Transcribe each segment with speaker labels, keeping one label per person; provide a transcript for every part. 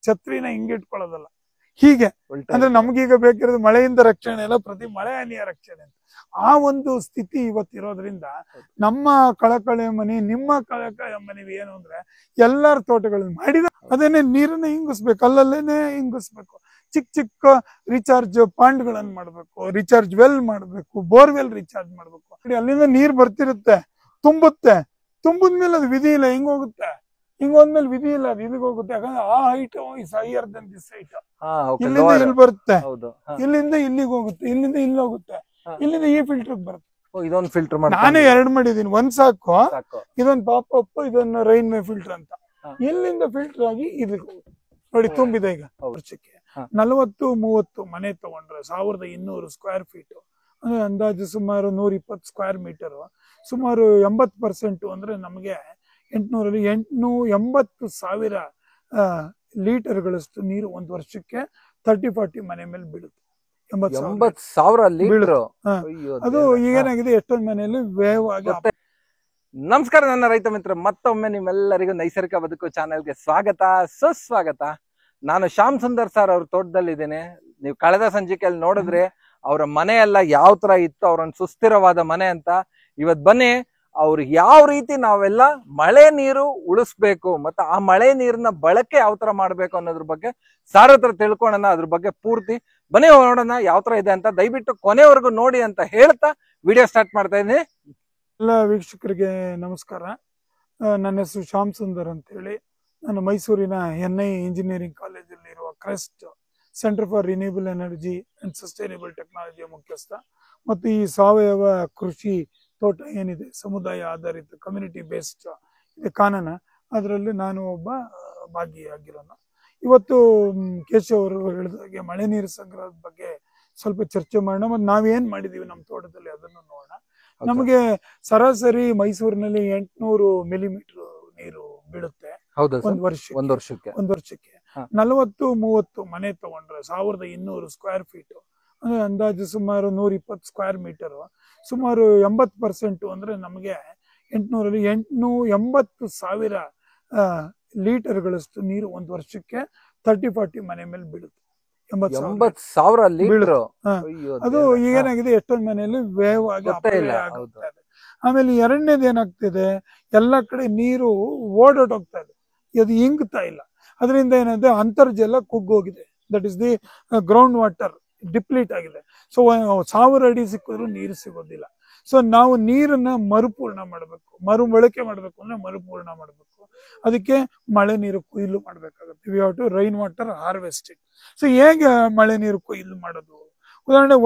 Speaker 1: ಛತ್ರಿನ ಹಿಂಗೆ ಇಟ್ಕೊಳ್ಳೋದಲ್ಲ, ಹೀಗೆ. ಅಂದ್ರೆ ನಮ್ಗೀಗ ಬೇಕಿರೋದು ಮಳೆಯಿಂದ ರಕ್ಷಣೆ ಅಲ್ಲ, ಪ್ರತಿ ಮಳೆ ಹಾನಿಯ ರಕ್ಷಣೆ ಅಂತ. ಆ ಒಂದು ಸ್ಥಿತಿ ಇವತ್ತಿರೋದ್ರಿಂದ ನಮ್ಮ ಕಳಕಳಿ ಮನೆ, ನಿಮ್ಮ ಕಳಕಳಿ ಮನೆ ಏನು ಅಂದ್ರೆ ಎಲ್ಲಾರ ತೋಟಗಳನ್ನ ಮಾಡಿದ ಅದೇನೆ ನೀರನ್ನ ಹಿಂಗಿಸ್ಬೇಕು, ಅಲ್ಲಲ್ಲೇನೆ ಹಿಂಗಿಸ್ಬೇಕು. ಚಿಕ್ಕ ಚಿಕ್ಕ ರಿಚಾರ್ಜ್ ಪಾಂಡ್ಗಳನ್ನ ಮಾಡ್ಬೇಕು, ರಿಚಾರ್ಜ್ ವೆಲ್ ಮಾಡ್ಬೇಕು, ಬೋರ್ವೆಲ್ ರಿಚಾರ್ಜ್ ಮಾಡ್ಬೇಕು. ಅಲ್ಲಿಂದ ನೀರ್ ಬರ್ತಿರುತ್ತೆ, ತುಂಬಿದ್ಮೇಲೆ ಅದು ವಿಧಿ ಇಲ್ಲ, ಹಿಂಗ್ ಹೋಗುತ್ತೆ. ಹಿಂಗ್ ಹೋದ್ಮೇಲೆ ವಿಧಿ ಇಲ್ಲ, ಅದು ಇಲ್ಲಿಗೆ ಹೋಗುತ್ತೆ. ಯಾಕಂದ್ರೆ ಆ height is higher than this height. ಇಲ್ಲಿಂದ ಇಲ್ಲಿ ಬರುತ್ತೆ, ಇಲ್ಲಿಂದ ಇಲ್ಲಿಗೆ ಹೋಗುತ್ತೆ, ಇಲ್ಲಿಂದ ಇಲ್ಲಿ ಹೋಗುತ್ತೆ, ಇಲ್ಲಿಂದ ಈ ಫಿಲ್ಟರ್ ಬರುತ್ತೆ.
Speaker 2: ಇದೊಂದು ಫಿಲ್ಟರ್
Speaker 1: ನಾನೇ 2 ಮಾಡಿದೀನಿ. ಒಂದ್ ಸಾಕು, ಇದೊಂದು ಪಾಪ್ ಅಪ್, ಇದೊಂದು ರೈನ್ ಮೇ ಫಿಲ್ಟರ್ ಅಂತ. ಇಲ್ಲಿಂದ ಫಿಲ್ಟರ್ ಆಗಿ ಇದಕ್ಕೆ ಹೋಗುತ್ತೆ ನೋಡಿ. ತುಂಬಿದೆ ಈಗ ವರ್ಷಕ್ಕೆ 40-30 ಮನೆ ತಗೊಂಡ್ರೆ 1200 ಸ್ಕ್ವೇರ್ ಫೀಟ್ ಅಂದ್ರೆ ಅಂದಾಜು ಸುಮಾರು 120 ಸ್ಕ್ವೇರ್ ಮೀಟರ್, ಸುಮಾರು 80% ಅಂದ್ರೆ ನಮಗೆ 880,000 ಲೀಟರ್ಗಳಷ್ಟು ನೀರು ಒಂದು ವರ್ಷಕ್ಕೆ 30-40 ಮನೆ ಮೇಲೆ ಬೀಳುತ್ತೆ.
Speaker 2: 80,000 ಲೀಟರ್.
Speaker 1: ಅದು ಏನಾಗಿದೆ, ಎಷ್ಟೊಂದು ಮನೆಯಲ್ಲಿ ವೇಗವಾಗಿ.
Speaker 2: ನಮಸ್ಕಾರ ನನ್ನ ರೈತ ಮಿತ್ರ, ಮತ್ತೊಮ್ಮೆ ನಿಮ್ಮೆಲ್ಲರಿಗೂ ನೈಸರ್ಗಿಕ ಬದುಕು ಚಾನೆಲ್ಗೆ ಸ್ವಾಗತ, ಸುಸ್ವಾಗತ. ನಾನು ಶ್ಯಾಮ್ ಸುಂದರ್ ಸರ್ ಅವ್ರ ತೋಟದಲ್ಲಿದ್ದೇನೆ. ನೀವು ಕಳೆದ ಸಂಚಿಕೆಯಲ್ಲಿ ನೋಡಿದ್ರೆ ಅವರ ಮನೆ ಎಲ್ಲ ಯಾವ ತರ ಇತ್ತು, ಅವ್ರೊಂದು ಸುಸ್ಥಿರವಾದ ಮನೆ ಅಂತ. ಇವತ್ ಬನ್ನಿ ಅವ್ರಿಗೆ ಯಾವ ರೀತಿ ನಾವೆಲ್ಲ ಮಳೆ ನೀರು ಉಳಿಸ್ಬೇಕು ಮತ್ತೆ ಆ ಮಳೆ ನೀರನ್ನ ಬಳಕೆ ಯಾವ ತರ ಮಾಡ್ಬೇಕು ಅನ್ನೋದ್ರ ಬಗ್ಗೆ ಸಾರ್ ಹತ್ರ ತಿಳ್ಕೊಳ್ಳೋಣ. ಅದ್ರ ಬಗ್ಗೆ ಪೂರ್ತಿ ಬನ್ನಿ ನೋಡೋಣ ಯಾವ ತರ ಇದೆ ಅಂತ. ದಯವಿಟ್ಟು ಕೊನೆವರೆಗೂ ನೋಡಿ ಅಂತ ಹೇಳ್ತಾ ವಿಡಿಯೋ ಸ್ಟಾರ್ಟ್ ಮಾಡ್ತಾ ಇದ್ದೀನಿ.
Speaker 1: ಎಲ್ಲ ವೀಕ್ಷಕರಿಗೆ ನಮಸ್ಕಾರ. ನನ್ನ ಹೆಸರು ಶ್ಯಾಮ್ ಸುಂದರ್ ಅಂತ ಹೇಳಿ. ನಾನು ಮೈಸೂರಿನ NI ಇಂಜಿನಿಯರಿಂಗ್ ಕಾಲೇಜಲ್ಲಿ ಇರುವ crest centre for renewable energy and sustainable ಟೆಕ್ನಾಲಜಿಯ ಮುಖ್ಯಸ್ಥ. ಮತ್ತು ಈ ಸಾವಯವ ಕೃಷಿ ತೋಟ ಏನಿದೆ, ಸಮುದಾಯ ಆಧಾರಿತ ಕಮ್ಯುನಿಟಿ ಬೇಸ್ಡ್ ಇದೆ ಕಾನನ, ಅದರಲ್ಲಿ ನಾನು ಒಬ್ಬ ಭಾಗಿಯಾಗಿರೋನು. ಇವತ್ತು ಕೇಶವ್ ಅವರು ಹೇಳಿದಾಗೆ ಮಳೆ ನೀರು ಸಂಗ್ರಹದ ಬಗ್ಗೆ ಸ್ವಲ್ಪ ಚರ್ಚೆ ಮಾಡೋಣ. ಮತ್ತೆ ನಾವೇನ್ ಮಾಡಿದೀವಿ ನಮ್ಮ ತೋಟದಲ್ಲಿ ಅದನ್ನು ನೋಡೋಣ. ನಮಗೆ ಸರಾಸರಿ ಮೈಸೂರಿನಲ್ಲಿ 800 ಮಿಲಿಮೀಟರ್ ನೀರು ಬೀಳುತ್ತೆ ಒಂದ್ ವರ್ಷಕ್ಕೆ. 40-30 ಮನೆ ತಗೊಂಡ್ರೆ 1200 ಸ್ಕ್ವೇರ್ ಫೀಟ್ ಅಂದ್ರೆ ಅಂದಾಜು ಸುಮಾರು 120 ಸ್ಕ್ವೇರ್ ಮೀಟರ್, ಸುಮಾರು 80% ಅಂದ್ರೆ ನಮಗೆ 880,000 ಲೀಟರ್ಗಳಷ್ಟು ನೀರು ಒಂದು ವರ್ಷಕ್ಕೆ 30-40 ಮನೆ ಮೇಲೆ ಬೀಳುತ್ತೆ.
Speaker 2: 80,000 ಲೀಟರ್.
Speaker 1: ಅದು ಏನಾಗಿದೆ, ಎಷ್ಟೊಂದು ಮನೆಯಲ್ಲಿ ವೇಗವಾಗಿ ಆಗುತ್ತೆ. ಆಮೇಲೆ ಎರಡನೇದು ಏನಾಗ್ತಿದೆ, ಎಲ್ಲ ಕಡೆ ನೀರು ಓಡಾಡೋಗ್ತಾ ಇದೆ, ಅದು ಇಂಗ್ತಾ ಇಲ್ಲ. ಅದರಿಂದ ಏನಾಗಿದೆ, ಅಂತರ್ಜಲ ಕುಗ್ಗೋಗಿದೆ. That is the ground water deplete ಆಗಿದೆ. ಸೊ 1000 ಅಡಿ ಸಿಕ್ಕಿದ್ರು ನೀರು ಸಿಗೋದಿಲ್ಲ. ಸೊ ನಾವು ನೀರನ್ನ ಮರುಪೂರ್ಣ ಮಾಡಬೇಕು, ಬಳಕೆ ಮಾಡ್ಬೇಕು ಅಂದ್ರೆ ಮರುಪೂರ್ಣ ಮಾಡಬೇಕು. ಅದಕ್ಕೆ ಮಳೆ ನೀರು ಕೊಯ್ಲು ಮಾಡ್ಬೇಕಾಗುತ್ತೆ. We have to rain water harvesting. ಸೊ ಹೇಗೆ ಮಳೆ ನೀರು ಕೊಯ್ಲು ಮಾಡೋದು? ಉದಾಹರಣೆ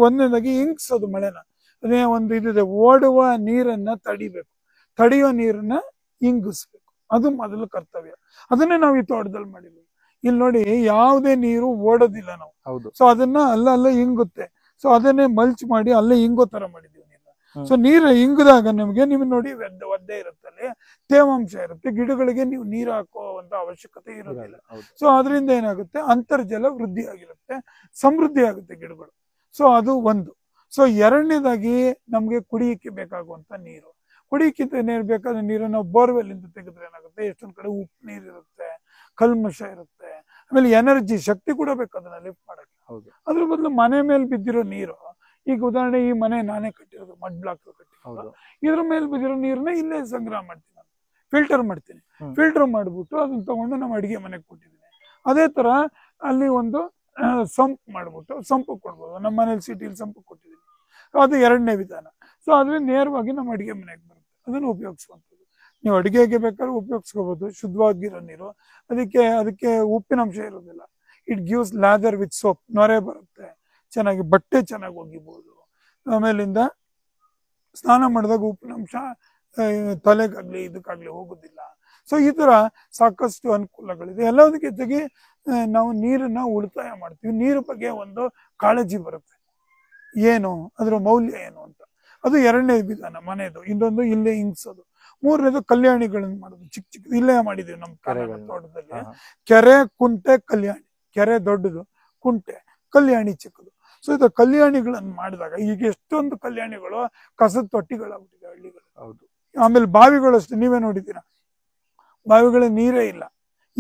Speaker 1: ಒಂದನೇದಾಗಿ ಇಂಗ್ಸೋದು ಮಳೆನ. ಅದೇ ಒಂದು ಇದಿದೆ, ಓಡುವ ನೀರನ್ನ ತಡೆಯೋ ನೀರನ್ನ ಇಂಗಿಸ್ಬೇಕು. ಅದು ಮೊದಲು ಕರ್ತವ್ಯ. ಅದನ್ನೇ ನಾವು ಈ ತೋಟದಲ್ಲಿ ಮಾಡಿದ್ವಿ. ಇಲ್ಲಿ ನೋಡಿ, ಯಾವುದೇ ನೀರು ಓಡೋದಿಲ್ಲ ನಾವು. ಸೊ ಅದನ್ನ ಅಲ್ಲ ಇಂಗುತ್ತೆ. ಸೊ ಅದನ್ನೇ ಮಲ್ಚ್ ಮಾಡಿ ಅಲ್ಲೇ ಇಂಗೋ ತರ ಮಾಡಿದೀವಿ ನೀರನ್ನ. ಸೊ ನೀರು ಇಂಗದಾಗ ನಿಮ್ಗೆ ನೋಡಿ ಒದ್ದೆ ಇರುತ್ತೆ, ಅಲ್ಲಿ ತೇವಾಂಶ ಇರುತ್ತೆ, ಗಿಡಗಳಿಗೆ ನೀವು ನೀರು ಹಾಕುವಂತ ಅವಶ್ಯಕತೆ ಇರೋದಿಲ್ಲ. ಸೊ ಅದರಿಂದ ಏನಾಗುತ್ತೆ, ಅಂತರ್ಜಲ ವೃದ್ಧಿ ಆಗಿರುತ್ತೆ, ಸಮೃದ್ಧಿ ಆಗುತ್ತೆ ಗಿಡಗಳು. ಸೊ ಅದು ಒಂದು. ಸೊ ಎರಡನೇದಾಗಿ ನಮ್ಗೆ ಕುಡಿಯಕ್ಕೆ ಬೇಕಾಗುವಂತ ನೀರು. ಕುಡಿಯಕ್ಕಿಂತ ನೀರು ಬೇಕಾದ ನೀರು ನಾವು ಬೋರ್ವೆಲ್ ಇಂದ ತೆಗೆದ್ರೆ ಏನಾಗುತ್ತೆ, ಎಷ್ಟೊಂದ್ ಕಡೆ ಉಪ್ಪು ನೀರು ಇರುತ್ತೆ, ಕಲ್ಮಶ ಇರುತ್ತೆ. ಆಮೇಲೆ ಎನರ್ಜಿ, ಶಕ್ತಿ ಕೂಡ ಬೇಕು ಅದನ್ನ ಲಿಫ್ಟ್ ಮಾಡಕ್ಕೆ. ಅದ್ರ ಬದಲು ಮನೆ ಮೇಲೆ ಬಿದ್ದಿರೋ ನೀರು, ಈಗ ಉದಾಹರಣೆ ಈ ಮನೆ ನಾನೇ ಕಟ್ಟಿರೋದು, ಮಡ್ ಬ್ಲಾಕ್ ಕಟ್ಟಿರೋದು, ಇದ್ರ ಮೇಲೆ ಬಿದ್ದಿರೋ ನೀರನ್ನ ಇಲ್ಲೇ ಸಂಗ್ರಹ ಮಾಡ್ತೀನಿ, ನಾನು ಫಿಲ್ಟರ್ ಮಾಡ್ತೀನಿ. ಫಿಲ್ಟರ್ ಮಾಡ್ಬಿಟ್ಟು ಅದನ್ನ ತಗೊಂಡು ನಮ್ಮ ಅಡಿಗೆ ಮನೆಗೆ ಕೊಟ್ಟಿದ್ದೀನಿ. ಅದೇ ತರ ಅಲ್ಲಿ ಒಂದು ಸಂಪ್ ಮಾಡ್ಬಿಟ್ಟು ಸಂಪು ಕೊಡ್ಬೋದು. ನಮ್ಮ ಮನೇಲಿ ಸಿಟಿಲಿ ಸಂಪು ಕೊಟ್ಟಿದ್ದೀನಿ. ಅದು ಎರಡನೇ ವಿಧಾನ. ಸೊ ಅದರಿಂದ ನೇರವಾಗಿ ನಮ್ಮ ಅಡಿಗೆ ಮನೆಗೆ ಬರುತ್ತೆ, ಅದನ್ನು ಉಪಯೋಗಿಸುವಂಥದ್ದು. ನೀವು ಅಡಿಗೆಗೆ ಬೇಕಾದ್ರೆ ಉಪಯೋಗಿಸ್ಕೋಬಹುದು, ಶುದ್ಧವಾಗಿರೋ ನೀರು. ಅದಕ್ಕೆ ಉಪ್ಪಿನಂಶ ಇರೋದಿಲ್ಲ. ಇಟ್ ಗಿವ್ಸ್ ಲ್ಯಾದರ್ ವಿತ್ ಸೋಪ್, ನೊರೆ ಬರುತ್ತೆ, ಚೆನ್ನಾಗಿ ಬಟ್ಟೆ ಚೆನ್ನಾಗಿ ಒಗಿಬಹುದು. ಆಮೇಲಿಂದ ಸ್ನಾನ ಮಾಡಿದಾಗ ಉಪ್ಪಿನಂಶ ತಲೆಗಾಗ್ಲಿ ಇದಕ್ಕಾಗ್ಲಿ ಹೋಗುದಿಲ್ಲ. ಸೊ ಈ ತರ ಸಾಕಷ್ಟು ಅನುಕೂಲಗಳಿದೆ. ಎಲ್ಲದಕ್ಕೆ ಜೊತೆಗೆ ನಾವು ನೀರನ್ನ ಉಳಿತಾಯ ಮಾಡ್ತೀವಿ. ನೀರು ಬಗ್ಗೆ ಒಂದು ಕಾಳಜಿ ಬರುತ್ತೆ, ಏನು ಅದ್ರ ಮೌಲ್ಯ ಏನು ಅಂತ. ಅದು ಎರಡನೇ ವಿಧಾನ ಮನೆಯದು. ಇನ್ನೊಂದು ಇಲ್ಲೇ ಇಂಗ್ಸೋದು. ಮೂರನೇದು ಕಲ್ಯಾಣಿಗಳನ್ನ ಮಾಡೋದು. ಚಿಕ್ಕ ಇಲ್ಲೇ ಮಾಡಿದೀವಿ ನಮ್ಮ ತೋಟದಲ್ಲಿ. ಕೆರೆ, ಕುಂಟೆ, ಕಲ್ಯಾಣಿ. ಕೆರೆ ದೊಡ್ಡದು, ಕುಂಟೆ, ಕಲ್ಯಾಣಿ ಚಿಕ್ಕದು. ಸೊ ಇದು ಕಲ್ಯಾಣಿಗಳನ್ನ ಮಾಡಿದಾಗ ಈಗ ಎಷ್ಟೊಂದು ಕಲ್ಯಾಣಿಗಳು ಕಸದ ತೊಟ್ಟಿಗಳಾಗ್ಬಿಟ್ಟಿದೆ ಹಳ್ಳಿಗಳು. ಆಮೇಲೆ ಬಾವಿಗಳಷ್ಟು ನೀವೇ ನೋಡಿದ್ದೀರಾ, ಬಾವಿಗಳ ನೀರೇ ಇಲ್ಲ.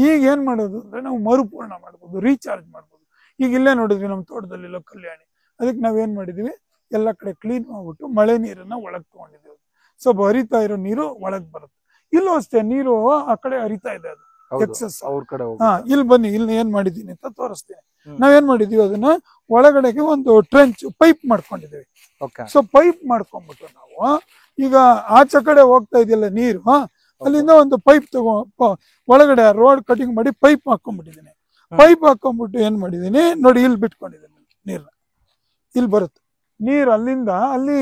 Speaker 1: ಈಗ ಏನ್ ಮಾಡೋದು ಅಂದ್ರೆ ನಾವು ಮರುಪೂರ್ಣ ಮಾಡ್ಬೋದು, ರೀಚಾರ್ಜ್ ಮಾಡ್ಬೋದು. ಈಗ ಇಲ್ಲೇ ನೋಡಿದ್ವಿ ನಮ್ಮ ತೋಟದಲ್ಲಿರೋ ಕಲ್ಯಾಣಿ, ಅದಕ್ಕೆ ನಾವೇನ್ ಮಾಡಿದೀವಿ, ಎಲ್ಲ ಕಡೆ ಕ್ಲೀನ್ ಮಾಡ್ಬಿಟ್ಟು ಮಳೆ ನೀರನ್ನ ಒಳಗ್ ತಗೊಂಡಿದ್ದೀವಿ. ಸ್ವಲ್ಪ ಹರಿತಾ ಇರೋ ನೀರು ಒಳಗ್ ಬರುತ್ತೆ. ಇಲ್ಲೂ ಅಷ್ಟೇ ನೀರು ಆ ಕಡೆ ಹರಿತಾ ಇದೆ, ಅದು ಎಕ್ಸಸ್.
Speaker 2: ಅವ್ರ ಕಡೆ
Speaker 1: ಇಲ್ಲಿ ಬನ್ನಿ, ಇಲ್ಲಿ ಏನ್ ಮಾಡಿದೀನಿ ಅಂತ ತೋರಿಸ್ತೀನಿ. ನಾವೇನ್ ಮಾಡಿದೀವಿ, ಅದನ್ನ ಒಳಗಡೆಗೆ ಒಂದು ಟ್ರೆಂಚ್ ಪೈಪ್ ಮಾಡ್ಕೊಂಡಿದೀವಿ. ಸೊ ಪೈಪ್ ಮಾಡ್ಕೊಂಡ್ಬಿಟ್ಟು ನಾವು ಈಗ ಆಚೆ ಕಡೆ ಹೋಗ್ತಾ ಇದೆಯಲ್ಲ ನೀರು, ಅಲ್ಲಿಂದ ಒಂದು ಪೈಪ್ ಒಳಗಡೆ ರೋಡ್ ಕಟಿಂಗ್ ಮಾಡಿ ಪೈಪ್ ಹಾಕೊಂಡ್ಬಿಟ್ಟಿದೀನಿ. ಪೈಪ್ ಹಾಕೊಂಡ್ಬಿಟ್ಟು ಏನ್ ಮಾಡಿದೀನಿ ನೋಡಿ, ಇಲ್ಲಿ ಬಿಟ್ಕೊಂಡಿದ್ದೀನಿ ನೀರ್ನ. ಇಲ್ಲಿ ಬರುತ್ತೆ ನೀರು, ಅಲ್ಲಿಂದ ಅಲ್ಲಿ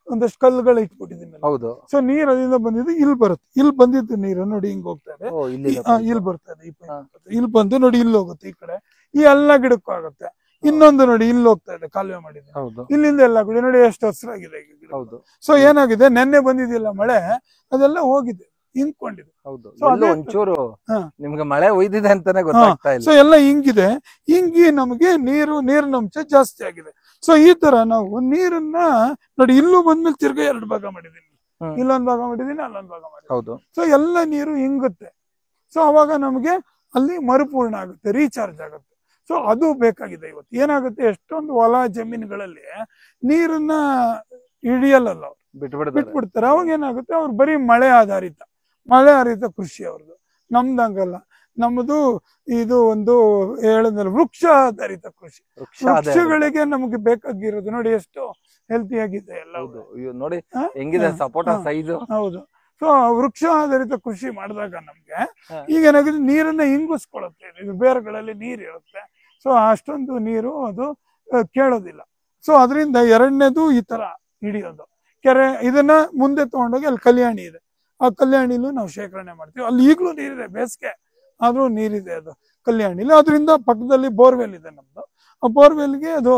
Speaker 1: ಒಂದಷ್ಟು ಕಲ್ಲುಗಳು ಇಟ್ಬಿಟ್ಟಿದ್ದೀನಿ.
Speaker 2: ಹೌದು.
Speaker 1: ಸೊ ನೀರ್ ಅಲ್ಲಿಂದ ಬಂದಿದ್ದು ಇಲ್ಲಿ ಬರುತ್ತೆ. ಇಲ್ಲಿ ಬಂದಿದ್ದು ನೀರು ನೋಡಿ ಹಿಂಗ್ ಹೋಗ್ತಾ ಇದೆ, ಇಲ್ಲಿ ಬರ್ತಾ ಇದೆ. ಇಲ್ಲಿ ಬಂದು ನೋಡಿ ಇಲ್ಲಿ ಹೋಗುತ್ತೆ, ಈ ಕಡೆ ಈ ಎಲ್ಲ ಗಿಡಕ್ಕೂ ಆಗುತ್ತೆ. ಇನ್ನೊಂದು ನೋಡಿ ಇಲ್ಲಿ ಹೋಗ್ತಾ ಇದೆ, ಕಾಲುವೆ ಮಾಡಿದೆ. ಇಲ್ಲಿಂದ ಎಲ್ಲ ಗಿಡ ನೋಡಿ ಎಷ್ಟು ಹಸಿರಾಗಿದೆ ಗಿಡ. ಸೊ ಏನಾಗಿದೆ, ನೆನ್ನೆ ಬಂದಿದೆಯಲ್ಲ ಮಳೆ, ಅದೆಲ್ಲ ಹೋಗಿದೆ, ಹಿಂಕೊಂಡಿದೆ.
Speaker 2: ಒಂಚೂರು ನಿಮ್ಗೆ ಮಳೆ ಒಯ್ದಿದೆ ಅಂತಾನೆ ಗೊತ್ತಾಗ್ತಾ ಇಲ್ಲ.
Speaker 1: ಸೊ ಎಲ್ಲ ಹಿಂಗಿದೆ, ಹಿಂಗಿ ನಮಗೆ ನೀರಿನ ಅಂಶ ಜಾಸ್ತಿ ಆಗಿದೆ. ಸೊ ಈ ತರ ನಾವು ನೀರನ್ನ ನೋಡಿ, ಇಲ್ಲೂ ಬಂದ್ಮೇಲೆ ತಿರ್ಗಾ 2 ಭಾಗ ಮಾಡಿದೀನಿ, ಇಲ್ಲೊಂದ್ ಭಾಗ ಮಾಡಿದೀನಿ, ಅಲ್ಲೊಂದ್ ಭಾಗ ಮಾಡಿದೀನಿ. ಸೊ ಎಲ್ಲ ನೀರು ಹಿಂಗುತ್ತೆ. ಸೊ ಅವಾಗ ನಮಗೆ ಅಲ್ಲಿ ಮರುಪೂರ್ಣ ಆಗುತ್ತೆ, ರೀಚಾರ್ಜ್ ಆಗುತ್ತೆ. ಸೊ ಅದು ಬೇಕಾಗಿದೆ. ಇವತ್ತು ಏನಾಗುತ್ತೆ, ಎಷ್ಟೊಂದು ಹೊಲ ಜಮೀನುಗಳಲ್ಲಿ ನೀರನ್ನ ಹಿಡಿಯಲ್ಲ, ಅವ್ರು ಬಿಟ್ಬಿಡ್ತಾರೆ. ಅವಾಗ ಏನಾಗುತ್ತೆ, ಅವ್ರು ಬರೀ ಮಳೆ ಆಧಾರಿತ ಕೃಷಿ ಅವ್ರದ್ದು. ನಮ್ದಂಗಲ್ಲ, ನಮ್ಮದು ಇದು ಒಂದು ಹೇಳಿದ್ನಲ್ಲ, ವೃಕ್ಷ ಆಧಾರಿತ ಕೃಷಿ. ವೃಕ್ಷಗಳಿಗೆ ನಮಗೆ ಬೇಕಾಗಿರೋದು ನೋಡಿ ಎಷ್ಟು ಹೆಲ್ತಿ ಆಗಿದೆ ಎಲ್ಲ
Speaker 2: ನೋಡಿ, ಹೆಂಗಿದೆ ಸಪೋಟ ಸೈಜ್.
Speaker 1: ಹೌದು. ಸೊ ವೃಕ್ಷ ಆಧಾರಿತ ಕೃಷಿ ಮಾಡಿದಾಗ ನಮ್ಗೆ ಈಗ ಏನಾಗಿದೆ, ನೀರನ್ನ ಹಿಂಗಿಸ್ಕೊಳುತ್ತೆ. ಇದು ಬೇರುಗಳಲ್ಲಿ ನೀರು ಇರುತ್ತೆ. ಸೊ ಅಷ್ಟೊಂದು ನೀರು ಅದು ಕೇಳೋದಿಲ್ಲ. ಸೊ ಅದರಿಂದ ಎರಡನೇದು ಈ ತರ ಹಿಡಿಯೋದು ಕೆರೆ. ಇದನ್ನ ಮುಂದೆ ತಗೊಂಡೋಗಿ ಅಲ್ಲಿ ಕಲ್ಯಾಣಿ ಇದೆ, ಆ ಕಲ್ಯಾಣಿಲೂ ನಾವು ಶೇಖರಣೆ ಮಾಡ್ತೀವಿ. ಅಲ್ಲಿ ಈಗಲೂ ನೀರಿದೆ, ಬೇಸಿಗೆ ಆದ್ರೂ ನೀರಿದೆ ಅದು ಕಲ್ಯಾಣಿಲಿ. ಅದರಿಂದ ಪಕ್ಕದಲ್ಲಿ ಬೋರ್ವೆಲ್ ಇದೆ ನಮ್ದು. ಆ ಬೋರ್ವೆಲ್ಗೆ ಅದು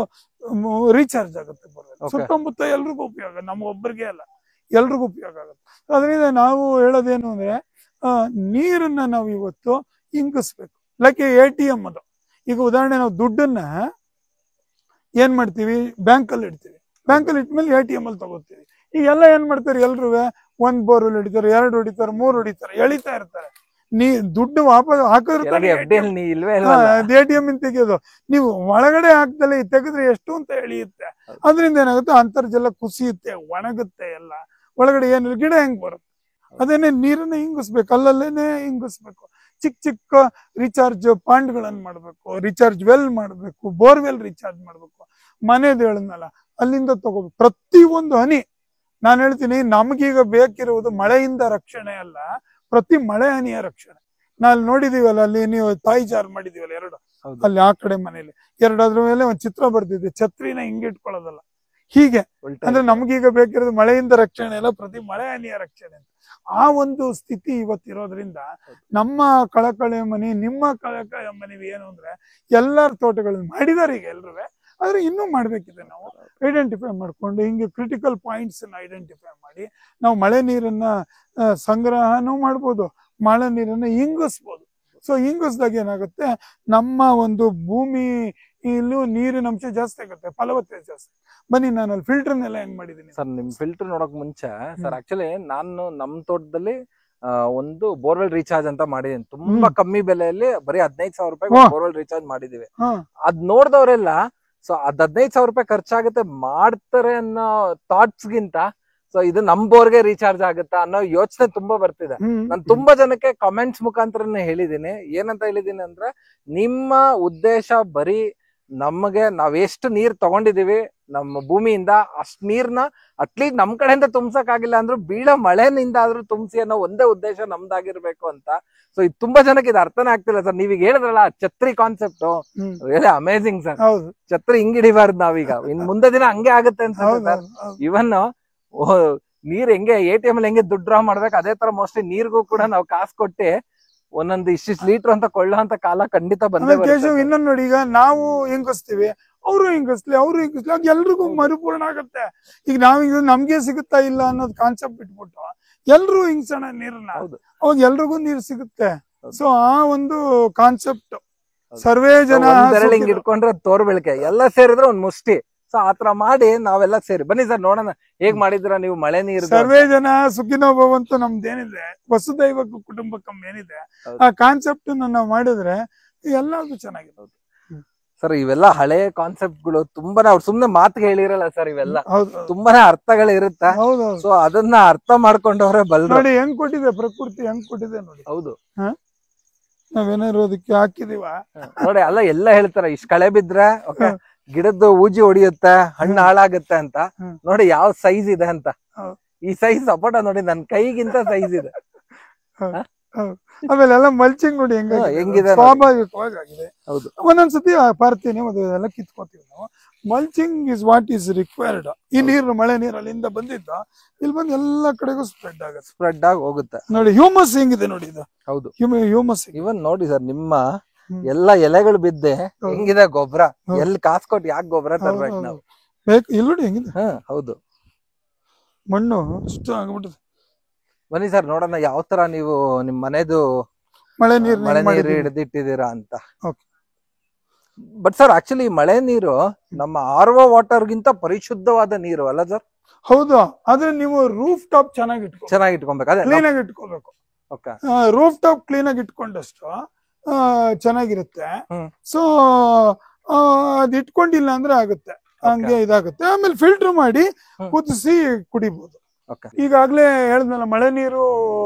Speaker 1: ರೀಚಾರ್ಜ್ ಆಗುತ್ತೆ. ಬೋರ್ವೆಲ್ ಸುತ್ತಮುತ್ತ ಎಲ್ರಿಗೂ ಉಪಯೋಗ, ನಮ್ಗೊಬ್ಬರಿಗೆ ಅಲ್ಲ, ಎಲ್ರಿಗೂ ಉಪಯೋಗ ಆಗುತ್ತೆ. ಅದರಿಂದ ನಾವು ಹೇಳೋದೇನು ಅಂದ್ರೆ, ನೀರನ್ನ ನಾವು ಇವತ್ತು ಇಂಗಿಸ್ಬೇಕು. ಲೈಕ್ ATM ಅದು. ಈಗ ಉದಾಹರಣೆ, ನಾವು ದುಡ್ಡನ್ನ ಏನ್ ಮಾಡ್ತೀವಿ, ಬ್ಯಾಂಕಲ್ಲಿ ಇಡ್ತೀವಿ. ಬ್ಯಾಂಕಲ್ಲಿ ಇಟ್ಮೇಲೆ ATM ಅಲ್ಲಿ ತಗೋತೀವಿ. ಈಗೆಲ್ಲ ಏನ್ ಮಾಡ್ತಾರೆ, ಎಲ್ರು 1 ಬೋರ್ವೆಲ್ ಹೊಡಿತಾರೆ, 2 ಹೊಡಿತಾರೆ, 3 ಹೊಡಿತಾರೆ, ಎಳಿತಾ ಇರ್ತಾರೆ. ದುಡ್ಡು ವಾಪಸ್ ಹಾಕಿದ್ರೆ ATM ಇಂದ ತೆಗೆಯೋದು. ನೀವು ಒಳಗಡೆ ಹಾಕ್ದಲೆ ತೆಗೆದ್ರೆ ಎಷ್ಟು ಅಂತ ಎಳಿಯುತ್ತೆ. ಅದರಿಂದ ಏನಾಗುತ್ತೆ, ಅಂತರ್ಜಲ ಕುಸಿಯುತ್ತೆ, ಒಣಗುತ್ತೆ ಎಲ್ಲ. ಒಳಗಡೆ ಏನಿಲ್ಲ, ಗಿಡ ಹೆಂಗ್ ಬರುತ್ತೆ. ಅದೇನೆ ನೀರನ್ನ ಹಿಂಗಿಸ್ಬೇಕು, ಅಲ್ಲಲ್ಲೇನೆ ಹಿಂಗಿಸ್ಬೇಕು. ಚಿಕ್ಕ ರೀಚಾರ್ಜ್ ಪಾಯಿಂಟ್ಗಳನ್ನ ಮಾಡ್ಬೇಕು, ರೀಚಾರ್ಜ್ ವೆಲ್ ಮಾಡ್ಬೇಕು, ಬೋರ್ವೆಲ್ ರೀಚಾರ್ಜ್ ಮಾಡ್ಬೇಕು. ಮನೆದು ಹೇಳಿದ್ನಲ್ಲ, ಅಲ್ಲಿಂದ ತಗೋಬೇಕು. ಪ್ರತಿಯೊಂದು ಹನಿ, ನಾನು ಹೇಳ್ತೀನಿ, ನಮಗೀಗ ಬೇಕಿರುವುದು ಮಳೆಯಿಂದ ರಕ್ಷಣೆ ಅಲ್ಲ, ಪ್ರತಿ ಮಳೆ ಹನಿಯ ರಕ್ಷಣೆ. ನಾವ್ ನೋಡಿದೀವಲ್ಲ, ಅಲ್ಲಿ ನೀವು ತಾಯಿ ಜಾರ್ ಮಾಡಿದೀವಲ್ಲ 2, ಅಲ್ಲಿ ಆ ಕಡೆ ಮನೇಲಿ 2, ಅದ್ರ ಮೇಲೆ ಒಂದ್ ಚಿತ್ರ ಬರ್ತಿದೆ, ಛತ್ರಿನ ಹಿಂಗಿಟ್ಕೊಳ್ಳೋದಲ್ಲ. ಹೀಗೆ ಅಂದ್ರೆ ನಮಗೀಗ ಬೇಕಿರೋದು ಮಳೆಯಿಂದ ರಕ್ಷಣೆ ಅಲ್ಲ, ಪ್ರತಿ ಮಳೆ ಹನಿಯ ರಕ್ಷಣೆ ಅಂತ. ಆ ಒಂದು ಸ್ಥಿತಿ ಇವತ್ತಿರೋದ್ರಿಂದ ನಮ್ಮ ಕಳಕಳಿ ಮನಿ, ನಿಮ್ಮ ಕಳಕಳಿ ಮನವಿ ಏನು ಅಂದ್ರೆ, ಎಲ್ಲರ ತೋಟಗಳನ್ನ ಮಾಡಿದಾರೆ ಈಗ ಎಲ್ರೂ. ಆದ್ರೆ ಇನ್ನೂ ಮಾಡ್ಬೇಕಿದೆ. ನಾವು ಐಡೆಂಟಿಫೈ ಮಾಡ್ಕೊಂಡು ಹಿಂಗೆ ಕ್ರಿಟಿಕಲ್ ಪಾಯಿಂಟ್ಸ್ ಐಡೆಂಟಿಫೈ ಮಾಡಿ ನಾವು ಮಳೆ ನೀರನ್ನ ಸಂಗ್ರಹನೂ ಮಾಡ್ಬೋದು, ಮಳೆ ನೀರನ್ನ ಇಂಗಿಸ್ಬೋದು. ಸೊ ಇಂಗಿಸ್ದಾಗ ಏನಾಗುತ್ತೆ, ನಮ್ಮ ಒಂದು ಭೂಮಿ ಇಲ್ಲೂ ನೀರಿನ ಅಂಶ ಜಾಸ್ತಿ ಆಗುತ್ತೆ, ಫಲವತ್ತತೆ ಜಾಸ್ತಿ. ಬನ್ನಿ, ನಾನು ಅಲ್ಲಿ ಫಿಲ್ಟರ್ನೆಲ್ಲ ಹೆಂಗ್ ಮಾಡಿದೀನಿ
Speaker 2: ಸರ್. ನಿಮ್ ಫಿಲ್ಟರ್ ನೋಡಕ್ ಮುಂಚೆ ಸರ್, ಆಕ್ಚುಲಿ ನಾನು ನಮ್ ತೋಟದಲ್ಲಿ ಒಂದು ಬೋರ್ವೆಲ್ ರೀಚಾರ್ಜ್ ಅಂತ ಮಾಡಿದೀನಿ. ತುಂಬಾ ಕಮ್ಮಿ ಬೆಲೆಯಲ್ಲಿ ಬರೀ 15,000 ರೂಪಾಯಿ ಬೋರ್ವೆಲ್ ರೀಚಾರ್ಜ್ ಮಾಡಿದೀವಿ. ಅದ್ ನೋಡ್ದವ್ರೆಲ್ಲ ಸೊ ಅದ್ 15,000 ರೂಪಾಯಿ ಖರ್ಚಾಗುತ್ತೆ ಮಾಡ್ತಾರೆ ಅನ್ನೋ ಥಾಟ್ಸ್ ಗಿಂತ, ಸೊ ಇದು ನಮ್ ಬೋರ್ಗೆ ರೀಚಾರ್ಜ್ ಆಗುತ್ತಾ ಅನ್ನೋ ಯೋಚನೆ ತುಂಬಾ ಬರ್ತಿದೆ. ನಾನು ತುಂಬಾ ಜನಕ್ಕೆ ಕಮೆಂಟ್ಸ್ ಮುಖಾಂತರನೇ ಹೇಳಿದೀನಿ. ಏನಂತ ಹೇಳಿದೀನಿ ಅಂದ್ರೆ, ನಿಮ್ಮ ಉದ್ದೇಶ ಬರೀ ನಮಗೆ ನಾವ್ ಎಷ್ಟು ನೀರ್ ತಗೊಂಡಿದೀವಿ ನಮ್ಮ ಭೂಮಿಯಿಂದ, ಅಷ್ಟ್ ನೀರ್ನ ಅಟ್ಲೀಸ್ಟ್ ನಮ್ ಕಡೆಯಿಂದ ತುಂಬಸಕ್ ಆಗಿಲ್ಲ ಅಂದ್ರೂ ಬೀಳೋ ಮಳೆನಿಂದ ಆದ್ರೂ ತುಂಬಿಸಿ ಅನ್ನೋ ಒಂದೇ ಉದ್ದೇಶ ನಮ್ದಾಗಿರ್ಬೇಕು ಅಂತ. ಸೊ ಇದು ತುಂಬಾ ಜನಕ್ಕೆ ಇದು ಅರ್ಥನೇ ಆಗ್ತಿಲ್ಲ ಸರ್. ನೀವೀಗ ಹೇಳಿದ್ರಲ್ಲ ಛತ್ರಿ ಕಾನ್ಸೆಪ್ಟ್, ಅಮೇಸಿಂಗ್ ಸರ್. ಛತ್ರಿ ಹಿಂಗ್ ಹಿಡಿಬಾರ್ದು ನಾವೀಗ, ಇನ್ ಮುಂದೆ ದಿನ ಹಂಗೆ ಆಗುತ್ತೆ ಅಂತ. ಇವನ್ ನೀರ್ ಹೆಂಗೆ ATM ಅಲ್ಲಿ ಹೆಂಗೆ ದುಡ್ಡು ಡ್ರಾ ಮಾಡ್ಬೇಕು, ಅದೇ ತರ ಮೋಸ್ಟ್ಲಿ ನೀರ್ಗೂ ಕೂಡ ನಾವು ಕಾಸು ಕೊಟ್ಟು ಒಂದೊಂದು ಇಷ್ಟಿಷ್ಟು ಲೀಟರ್ ಅಂತ ಕೊಳ್ಳೋ ಅಂತ ಕಾಲ ಖಂಡಿತ ಬಂದೇ ಬರುತ್ತೆ.
Speaker 1: ಇನ್ನೊಂದು ನೋಡಿ, ಈಗ ನಾವು ಹಿಂಗಿಸ್ತೀವಿ, ಅವರು ಹಿಂಗಿಸ್ಲಿ, ಆಗ ಎಲ್ರಿಗೂ ಮರುಪೂರ್ಣ ಆಗುತ್ತೆ. ಈಗ ನಾವ್ ನಮ್ಗೆ ಸಿಗುತ್ತಾ ಇಲ್ಲ ಅನ್ನೋದು ಕಾನ್ಸೆಪ್ಟ್ ಬಿಟ್ಬಿಟ್ಟು ಎಲ್ರು ಹಿಂಗ್ಸೋಣ ನೀರನ್ನ, ಅವಾಗ ಎಲ್ರಿಗೂ ನೀರು ಸಿಗುತ್ತೆ. ಸೊ ಆ ಒಂದು ಕಾನ್ಸೆಪ್ಟ್ ಸರ್ವೇ ಜನ
Speaker 2: ಹಿಂಗ್ ಇಟ್ಕೊಂಡ್ರೆ ತೋರ್ ಬೆಳಕೆ ಎಲ್ಲ ಸೇರಿದ್ರೆ ಒಂದ್ ಮುಷ್ಟಿ. ಸೊ ಆತರ ಮಾಡಿ ನಾವೆಲ್ಲ ಸೇರಿ ಬನ್ನಿ ಸರ್ ನೋಡೋಣ ಹೇಗ್ ಮಾಡಿದ್ರ ನೀವು ಮಳೆ ನೀರು.
Speaker 1: ಸರ್ವೇ ಜನ ಸುಖಿನೋ ಭವಂತು ನಮ್ದೇನಿದೆ ವಸುದೈವ ಕುಟುಂಬಕಂ ಏನಿದೆ ಆ ಕಾನ್ಸೆಪ್ಟ್ ನಾವು ಮಾಡಿದ್ರೆ ಎಲ್ಲಾದ್ರು ಚೆನ್ನಾಗಿರೋದು
Speaker 2: ಸರ್. ಇವೆಲ್ಲ ಹಳೆ ಕಾನ್ಸೆಪ್ಟ್ ಗಳು ತುಂಬಾನೇ ಅವ್ರು ಸುಮ್ನೆ ಮಾತಿಗೆ ಹೇಳಿರಲ್ಲ ಸರ್, ಇವೆಲ್ಲ
Speaker 1: ಹೌದು
Speaker 2: ತುಂಬಾನೇ ಅರ್ಥಗಳಿರುತ್ತೆ.
Speaker 1: ಹೌದೌದು.
Speaker 2: ಸೊ ಅದನ್ನ ಅರ್ಥ ಮಾಡ್ಕೊಂಡವ್ರೆ ಬಲ್ರು.
Speaker 1: ನೋಡಿ ಹೆಂಗ್ ಕೊಟ್ಟಿದೆ ಪ್ರಕೃತಿ, ಹೆಂಗ್ ಕೊಟ್ಟಿದೆ ನೋಡಿ.
Speaker 2: ಹೌದು,
Speaker 1: ನಾವೇನಾದ್ರು ಅದಕ್ಕೆ ಹಾಕಿದೀವ
Speaker 2: ನೋಡಿ ಅಲ್ಲ ಎಲ್ಲ ಹೇಳ್ತಾರ ಇಷ್ಟ ಕಳೆ ಬಿದ್ರೆ ಗಿಡದ್ದು ಊಜಿ ಹೊಡಿಯುತ್ತೆ, ಹಣ್ಣು ಹಾಳಾಗುತ್ತೆ ಅಂತ. ನೋಡಿ ಯಾವ ಸೈಜ್ ಇದೆ ಅಂತ. ಈ ಸೈಜ್ ಸಪೋಟ ನೋಡಿ ನನ್ ಕೈಗಿಂತ ಸೈಜ್ ಇದೆ.
Speaker 1: ಆಮೇಲೆ ಎಲ್ಲ ಮಲ್ಚಿಂಗ್ ನೋಡಿ ಹೆಂಗಿದೆ, ಸ್ವಾಭಾವಿಕವಾಗಿ ಆಗಿದೆ.
Speaker 2: ಹೌದು,
Speaker 1: ಒಂದೊಂದ್ಸತಿ ಪಾರ್ತೀನಿ ಅದೆಲ್ಲ ಕಿತ್ಕೋತೀವಿ ನಾವು. Mulching is what is required. ಈ ನೀರು ಮಳೆ ನೀರು ಅಲ್ಲಿಂದ ಬಂದಿದ್ದ ಇಲ್ಲಿ ಬಂದು ಎಲ್ಲಾ ಕಡೆಗೂ ಸ್ಪ್ರೆಡ್ ಆಗುತ್ತೆ,
Speaker 2: ಸ್ಪ್ರೆಡ್ ಆಗಿ ಹೋಗುತ್ತೆ.
Speaker 1: ನೋಡಿ ಹ್ಯೂಮಸ್ ಹೆಂಗಿದೆ ನೋಡಿ ಇದು.
Speaker 2: ಹೌದು,
Speaker 1: ಹ್ಯೂಮಸ್
Speaker 2: ಇವನ್ ನೋಡಿ ಸರ್ ನಿಮ್ಮ ಎಲ್ಲಾ ಎಲೆಗಳು ಬಿದ್ದೆ ಹೆಂಗಿದೆ ಗೊಬ್ಬರ. ಎಲ್ಲಿ ಕಾಸು ಕೊಟ್ಟು ಯಾಕೆ ಗೊಬ್ಬರ ತರ್ಬೇಕು ನಾವು?
Speaker 1: ಬೇಕು ಇಲ್ಲಿ ನೋಡಿ ಹೆಂಗಿದೆ.
Speaker 2: ಹೌದು,
Speaker 1: ಮಣ್ಣು ಅಷ್ಟು ಆಗ್ಬಿಟ್ಟಿದೆ.
Speaker 2: ಬನ್ನಿ ಸರ್ ನೋಡೋಣ ಯಾವ ತರ ನೀವು ನಿಮ್ ಮನೆದು
Speaker 1: ಮಳೆ
Speaker 2: ನೀರು ಹಿಡಿದಿಟ್ಟಿದ್ದೀರಾ ಅಂತ. ಬಟ್ ಸರ್ ಆಕ್ಚುಲಿ ಮಳೆ ನೀರು ನಮ್ಮ RO ವಾಟರ್ ಗಿಂತ ಪರಿಶುದ್ಧವಾದ ನೀರು ಅಲ್ಲ ಸರ್?
Speaker 1: ಹೌದು, ಆದ್ರೆ ನೀವು ರೂಫ್ ಟಾಪ್ ಚೆನ್ನಾಗಿ
Speaker 2: ಇಟ್ಕೊಬೇಕು, ಅದೇ
Speaker 1: ಕ್ಲೀನ್ ಆಗಿ ಇಟ್ಕೋಬೇಕು. ರೂಫ್ ಟಾಪ್ ಕ್ಲೀನ್ ಆಗಿ ಇಟ್ಕೊಂಡಷ್ಟು ಚೆನ್ನಾಗಿರುತ್ತೆ. ಸೊ ಅದ್ ಇಟ್ಕೊಂಡಿಲ್ಲ ಅಂದ್ರೆ ಆಗುತ್ತೆ, ಹಂಗೆ ಇದಾಗುತ್ತೆ. ಆಮೇಲೆ ಫಿಲ್ಟರ್ ಮಾಡಿ ಕುದಿಸಿ ಕುಡಿಬಹುದು. ಈಗಾಗ್ಲೇ ಹೇಳಿದ್ನಲ್ಲ ಮಳೆ ನೀರು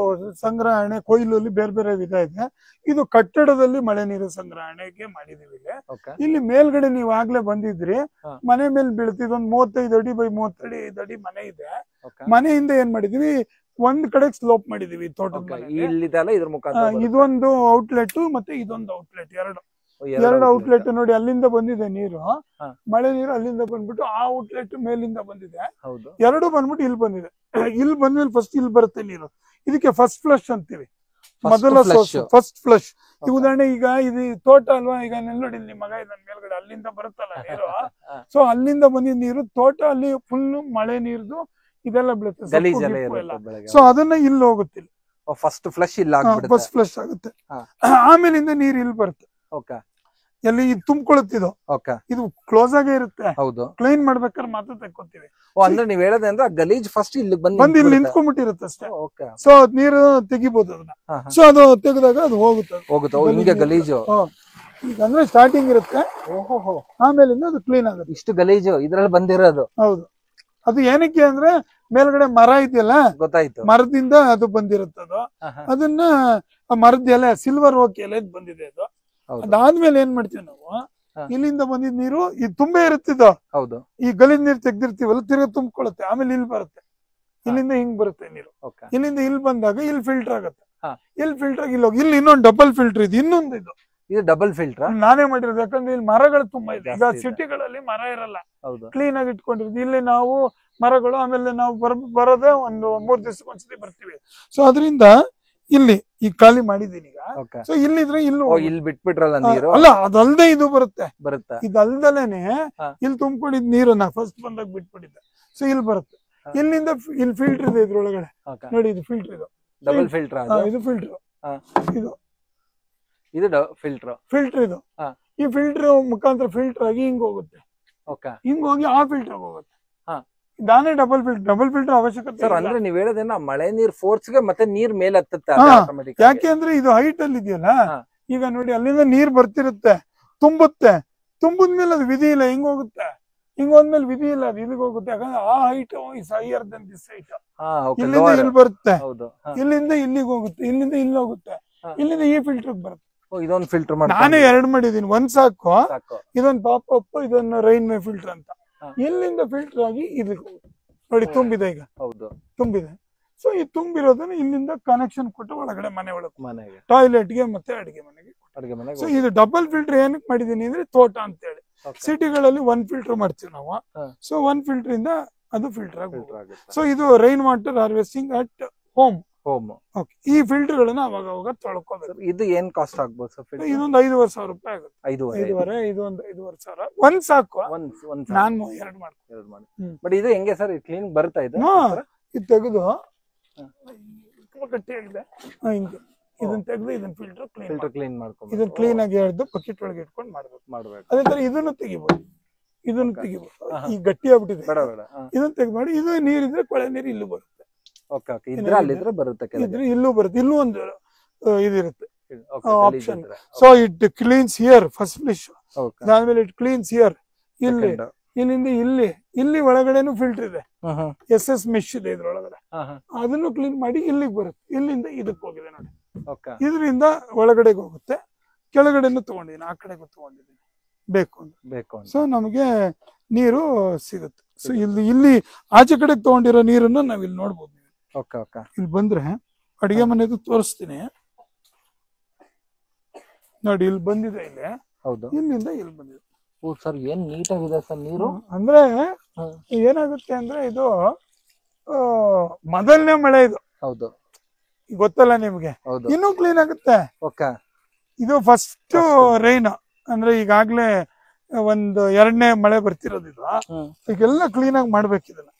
Speaker 1: ಸಂಗ್ರಹಣೆ ಕೊಯ್ಲಲ್ಲಿ ಬೇರೆ ಬೇರೆ ವಿಧ ಇದೆ. ಇದು ಕಟ್ಟಡದಲ್ಲಿ ಮಳೆ ನೀರು ಸಂಗ್ರಹಣೆಗೆ ಮಾಡಿದೀವಿ. ಇಲ್ಲಿ ಮೇಲ್ಗಡೆ ನೀವು ಆಗ್ಲೇ ಬಂದಿದ್ರಿ, ಮನೆ ಮೇಲೆ ಬೀಳುತ್ತೆ. ಇದೊಂದು 35 ಅಡಿ ಬೈ 35 ಅಡಿ ಮನೆ ಇದೆ. ಮನೆಯಿಂದ ಏನ್ ಮಾಡಿದೀವಿ, ಒಂದ್ ಕಡೆ ಸ್ಲೋಪ್ ಮಾಡಿದೀವಿ ತೋಟದ. ಇದೊಂದು ಔಟ್ಲೆಟ್ ಮತ್ತೆ ಇದೊಂದು ಔಟ್ಲೆಟ್, ಎರಡು ಔಟ್ಲೆಟ್ ನೋಡಿ. ಅಲ್ಲಿಂದ ಬಂದಿದೆ ನೀರು, ಮಳೆ ನೀರು ಅಲ್ಲಿಂದ ಬಂದ್ಬಿಟ್ಟು ಆ ಔಟ್ಲೆಟ್ ಮೇಲಿಂದ ಬಂದಿದೆ. ಎರಡು ಬಂದ್ಬಿಟ್ಟು ಇಲ್ಲಿ ಬಂದಿದೆ. ಇಲ್ಲಿ ಬಂದ್ಮೇಲೆ ಫಸ್ಟ್ ಇಲ್ಲಿ ಬರುತ್ತೆ ನೀರು. ಇದಕ್ಕೆ ಫಸ್ಟ್ ಫ್ಲಶ್ ಅಂತೀವಿ, ಮೊದಲ ಫಸ್ಟ್ ಫ್ಲಶ್. ಈ ಉದಾಹರಣೆ ಈಗ ಇದು ತೋಟ ಅಲ್ವಾ, ಈಗ ನೋಡಿ ನಿಮ್ ಮಗ ಇದನ್ ಮೇಲ್ಗಡೆ ಅಲ್ಲಿಂದ ಬರುತ್ತಲ್ಲ ನೀರು. ಸೊ ಅಲ್ಲಿಂದ ಬಂದಿದ್ ನೀರು ತೋಟ ಅಲ್ಲಿ ಫುಲ್ ಮಳೆ ನೀರ್ದು ಇದೆಲ್ಲ ಬೀಳುತ್ತೆ. ಸೊ ಅದನ್ನ ಇಲ್ಲಿ ಹೋಗುತ್ತೆ,
Speaker 2: ಫಸ್ಟ್ ಫ್ಲಶ್ ಇಲ್ಲ,
Speaker 1: ಫಸ್ಟ್ ಫ್ಲಶ್ ಆಗುತ್ತೆ. ಆಮೇಲಿಂದ ನೀರು ಇಲ್ಲಿ ಬರುತ್ತೆ. ಎಲ್ಲಿ ಇದು ತುಂಬಿಕೊಳ್ಳುತ್ತಿದ್ದು, ಇದು ಕ್ಲೋಸ್ ಆಗೇ ಇರುತ್ತೆ.
Speaker 2: ಹೌದು,
Speaker 1: ಕ್ಲೀನ್ ಮಾಡ್ಬೇಕಾದ್ರೆ ಮಾತ್ರ ತೆಕ್ಕೊತೀವಿ.
Speaker 2: ಅಂದ್ರೆ ನೀವ್ ಹೇಳೋದೇ ಅಂದ್ರೆ ಗಲೀಜ್ ಫಸ್ಟ್ ಇಲ್ಲಿ
Speaker 1: ಬಂದು ಇಲ್ಲಿ ನಿಂತ್ಕೊಂಡ್ಬಿಟ್ಟಿರುತ್ತೆ ಅಷ್ಟೇ. ಸೊ ನೀರು ತೆಗಿಬಹುದು ಅದನ್ನ. ಸೊ ಅದು ತೆಗೆದಾಗ ಅದು ಹೋಗುತ್ತೆ
Speaker 2: ಗಲೀಜು.
Speaker 1: ಈಗ ಅಂದ್ರೆ ಸ್ಟಾರ್ಟಿಂಗ್ ಇರುತ್ತೆ, ಆಮೇಲಿಂದ ಅದು ಕ್ಲೀನ್ ಆಗುತ್ತೆ.
Speaker 2: ಇಷ್ಟು ಗಲೀಜು ಇದ್ರಲ್ಲಿ ಬಂದಿರೋದು.
Speaker 1: ಹೌದು, ಅದು ಏನಕ್ಕೆ ಅಂದ್ರೆ ಮೇಲ್ಗಡೆ ಮರ ಇದೆಯಲ್ಲ,
Speaker 2: ಗೊತ್ತಾಯ್ತು,
Speaker 1: ಮರದಿಂದ ಅದು ಬಂದಿರುತ್ತೆ. ಅದು ಅದನ್ನ ಮರದ ಎಲೆ, ಸಿಲ್ವರ್ ಓಕ್ ಎಲೆ ಬಂದಿದೆ ಅದು. ಅದಾದ್ಮೇಲೆ ಏನ್ ಮಾಡ್ತೀವಿ ನಾವು, ಇಲ್ಲಿಂದ ಬಂದಿದ್ ನೀರು ಇದು ತುಂಬಾ ಇರುತ್ತಿದ್ದು.
Speaker 2: ಹೌದು,
Speaker 1: ಈ ಗಲೀಜ್ ನೀರು ತೆಗ್ದಿರ್ತೀವಲ್ಲ ತಿರ್ಗಾ ತುಂಬಿಕೊಳ್ಳುತ್ತೆ. ಆಮೇಲೆ ಇಲ್ಲಿ ಬರುತ್ತೆ, ಇಲ್ಲಿಂದ ಹಿಂಗ್ ಬರುತ್ತೆ ನೀರು. ಇಲ್ಲಿಂದ ಇಲ್ಲಿ ಬಂದಾಗ ಇಲ್ಲಿ ಫಿಲ್ಟರ್ ಆಗುತ್ತೆ. ಇಲ್ಲಿ ಫಿಲ್ಟರ್ ಆಗಿ ಇಲ್ಲಿ ಇನ್ನೊಂದು ಡಬಲ್ ಫಿಲ್ಟರ್ ಇದೆ. ಇನ್ನೊಂದು
Speaker 2: ಇದು ಡಬಲ್ ಫಿಲ್ಟರ್ ನಾನೇ
Speaker 1: ಮಾಡಿರೋದು, ಯಾಕಂದ್ರೆ ಇಲ್ಲಿ ಮರಗಳು ತುಂಬಾ ಇದೆ. ಈಗ ಸಿಟಿಗಳಲ್ಲಿ ಮರ ಇರಲ್ಲ, ಕ್ಲೀನ್ ಆಗಿ ಇಟ್ಕೊಂಡಿರೋದು. ಇಲ್ಲಿ ನಾವು ಮರಗಳು, ಆಮೇಲೆ ನಾವು ಬರೋದೇ ಒಂದು 3 ದಿವಸಕ್ಕೆ ಒಂದ್ಸತಿ ಬರ್ತೀವಿ. ಸೊ ಅದರಿಂದ ಇಲ್ಲಿ ಈಗ ಖಾಲಿ ಮಾಡಿದೀನಿ ಈಗ. ಸೊ ಇಲ್ಲಿದ್ರೆ
Speaker 2: ಇಲ್ಲಿ ಬಿಟ್ಬಿಟ್ರಲ್ಲ ನೀರು,
Speaker 1: ಅಲ್ಲ ಅದಲ್ದೆ ಇದು ಬರುತ್ತೆ. ಇದಲ್ದಲೇನೆ ಇಲ್ಲಿ ತುಂಬಿಕೊಂಡಿದ್ ನೀರು ನಾ ಫಸ್ಟ್ ಬಂದಾಗ ಬಿಟ್ಬಿಟ್ಟಿದ್ದೆ. ಸೊ ಇಲ್ಲಿ ಬರುತ್ತೆ. ಇಲ್ಲಿಂದ ಇಲ್ಲಿ ಫಿಲ್ಟರ್ ಇದೆ ಇದ್ರೊಳಗಡೆ ನೋಡಿ. ಇದು ಫಿಲ್ಟರ್, ಇದು
Speaker 2: ಡಬಲ್ ಫಿಲ್ಟರ್,
Speaker 1: ಇದು ಫಿಲ್ಟರ್,
Speaker 2: ಇದು ಫಿಲ್ಟರ್ ಇದು.
Speaker 1: ಈ ಫಿಲ್ಟರ್ ಮುಖಾಂತರ ಫಿಲ್ಟರ್ ಆಗಿ ಹಿಂಗ್ ಹೋಗುತ್ತೆ, ಹಿಂಗ್ ಹೋಗಿ ಆ ಫಿಲ್ಟರ್ ಹೋಗುತ್ತೆ. ನಾನೇ ಡಬಲ್ ಫಿಲ್ಟರ್ ಅವಶ್ಯಕತೆ.
Speaker 2: ಅಂದ್ರೆ ನೀವ್ ಹೇಳೋದೇನ ಮಳೆ ನೀರ್ ಫೋರ್ಸ್ಗೆ ಮತ್ತೆ ನೀರ್ ಮೇಲೆ ಹತ್ತುತ್ತೆ.
Speaker 1: ಯಾಕೆ ಅಂದ್ರೆ ಇದು ಹೈಟ್ ಅಲ್ಲಿ ಇದೆಯಲ್ಲ. ಈಗ ನೋಡಿ ಅಲ್ಲಿಂದ ನೀರ್ ಬರ್ತಿರುತ್ತೆ, ತುಂಬುತ್ತೆ. ತುಂಬಿದ್ಮೇಲೆ ಅದು ವಿಧಿ ಇಲ್ಲ, ಹಿಂಗ್ ಹೋಗುತ್ತೆ. ಹಿಂಗ್ ಹೋದ್ಮೇಲೆ ವಿಧಿ ಇಲ್ಲ, ಅದು ಇಲ್ಲಿಗೆ ಹೋಗುತ್ತೆ. ಯಾಕಂದ್ರೆ ಆ height is higher than this height. ಇಲ್ಲಿಂದ ಇಲ್ಲಿ ಬರುತ್ತೆ, ಇಲ್ಲಿಂದ ಇಲ್ಲಿಗೆ ಹೋಗುತ್ತೆ, ಇಲ್ಲಿಂದ ಇಲ್ಲಿ ಹೋಗುತ್ತೆ, ಇಲ್ಲಿಂದ ಈ ಫಿಲ್ಟರ್ ಬರುತ್ತೆ.
Speaker 2: ಇದೊಂದು ಫಿಲ್ಟರ್
Speaker 1: ನಾನೇ 2 ಮಾಡಿದೀನಿ. ಒಂದ್ ಸಾಕು, ಇದೊಂದು ಪಾಪ್ ಅಪ್, ಇದೊಂದು ರೈನ್ ಮೇ ಫಿಲ್ಟರ್ ಅಂತ. ಇಲ್ಲಿಂದ ಫಿಲ್ಟರ್ ಆಗಿ ಇದಕ್ಕೆ ನೋಡಿ ತುಂಬಿದೆ. ಈಗ ತುಂಬಿದೆ. ಸೊ ಈ ತುಂಬಿರೋದನ್ನ ಇಲ್ಲಿಂದ ಕನೆಕ್ಷನ್ ಕೊಟ್ಟು ಒಳಗಡೆ ಮನೆಗೆ ಟಾಯ್ಲೆಟ್ಗೆ ಮತ್ತೆ ಅಡಿಗೆ ಮನೆಗೆ. ಸೊ ಇದು ಡಬಲ್ ಫಿಲ್ಟರ್ ಏನಕ್ಕೆ ಮಾಡಿದೀನಿ ಅಂದ್ರೆ ತೋಟ ಅಂತ ಹೇಳಿ. ಸಿಟಿಗಳಲ್ಲಿ 1 ಫಿಲ್ಟರ್ ಮಾಡ್ತೀವಿ ನಾವು. ಸೊ 1 ಫಿಲ್ಟರ್ ಇಂದ ಅದು ಫಿಲ್ಟರ್ ಆಗುತ್ತೆ. ಸೊ ಇದು rain water harvesting at home. ಈ ಫಿಲ್ಟರ್ ಗಳನ್ನ ಅವಾಗ ತೊಳ್ಕೋಬೇಕು.
Speaker 2: ಇದು ಏನ್ ಕಾಸ್ಟ್ ಆಗ್ಬೋದು ಸರ್?
Speaker 1: ಇದೊಂದು 5,500 ರೂಪಾಯಿ ಆಗುತ್ತೆ. 5,500, ಇದೊಂದು 5,500 ಒಂದ್ ಸಾಕು. ನಾನು 2 ಮಾಡ್ತೀನಿ.
Speaker 2: ಬಟ್ ಇದು ಹೆಂಗೆ ಸರ್ ಕ್ಲೀನ್ ಬರುತ್ತಾ? ಇದು
Speaker 1: ತೆಗೆದು ಗಟ್ಟಿಯಾಗಿದೆ ಹಿಂಗೆ, ಇದನ್ನ ತೆಗೆದು ಇದನ್ನ ಫಿಲ್ಟರ್ ಕ್ಲೀನ್ ಮಾಡ್ಕೊಂಡು ಇದನ್ನ ಕ್ಲೀನ್ ಆಗಿ ಹಿಡಿದು ಬಕೆಟ್ ಒಳಗೆ ಇಟ್ಕೊಂಡು ಮಾಡ್ಬೇಕು. ಅದೇ ತರ ಇದನ್ನು ತೆಗಿಬಹುದು. ಇದನ್ನ ತೆಗಿಬೇಕು. ಈ ಗಟ್ಟಿ ಆಗ್ಬಿಟ್ಟಿದೆ, ಇದನ್ನ ತೆಗ್ದು ಇದು ನೀರಿದ್ರೆ ಕೊಳೆ ನೀರು ಇಲ್ಲೂ ಬರುತ್ತೆ. ಇಲ್ಲೂ ಬರುತ್ತೆ. ಇಲ್ಲೂ ಒಂದು ಇದಿರುತ್ತೆ option. So it cleans here first flush, ಆದ್ಮೇಲೆ ಇಟ್ ಕ್ಲೀನ್ಸ್ ಹಿಯರ್. ಇಲ್ಲಿಂದ ಇಲ್ಲಿ ಒಳಗಡೆನು ಫಿಲ್ಟರ್ ಇದೆ, SS ಮೆಶ್ ಇದೆ ಇದ್ರೊಳಗಡೆ. ಅದನ್ನು ಕ್ಲೀನ್ ಮಾಡಿ ಇಲ್ಲಿಗೆ ಬರುತ್ತೆ. ಇಲ್ಲಿಂದ ಇದಕ್ಕೆ ಹೋಗಿದೆ ನೋಡಿ, ಇದರಿಂದ ಒಳಗಡೆಗೆ ಹೋಗುತ್ತೆ. ಕೆಳಗಡೆನು ತಗೊಂಡಿದ್ದೀನಿ, ಆ ಕಡೆಗೂ ತಗೊಂಡಿದ್ದೀನಿ ಬೇಕು ಅಂತ. ಸೊ ನಮಗೆ ನೀರು ಸಿಗುತ್ತೆ. ಸೊ ಇಲ್ಲಿ ಆಚೆ ಕಡೆಗೆ ತಗೊಂಡಿರೋ ನೀರನ್ನು ನಾವ್ ಇಲ್ಲಿ ನೋಡ್ಬೋದು. ಇಲ್ಲಿ ಬಂದ್ರೆ ಅಡಿಗೆ ಮನೆದು ತೋರಿಸ್ತೀನಿ ನೋಡಿ. ಇಲ್ಲಿ ಬಂದಿದೆ, ಇಲ್ಲಿಂದ ಇಲ್ಲಿ ಬಂದಿದೆ.
Speaker 2: ಸರ್ ಏನ್ ನೀಟಾಗಿದೆ ಸರ್ ನೀರು.
Speaker 1: ಅಂದ್ರೆ ಏನಾಗುತ್ತೆ ಅಂದ್ರೆ ಇದು ಮೊದಲನೇ ಮಳೆ ಇದು.
Speaker 2: ಹೌದು,
Speaker 1: ಗೊತ್ತಲ್ಲ ನಿಮ್ಗೆ. ಇನ್ನೂ ಕ್ಲೀನ್ ಆಗುತ್ತೆ. ಇದು ಫಸ್ಟ್ ರೈನ್ ಅಂದ್ರೆ ಈಗಾಗ್ಲೇ ಒಂದು 2ನೇ ಮಳೆ ಬರ್ತಿರೋದು ಇದು. ಈಗೆಲ್ಲ ಕ್ಲೀನ್ ಆಗಿ ಮಾಡ್ಬೇಕು ಇದನ್ನ.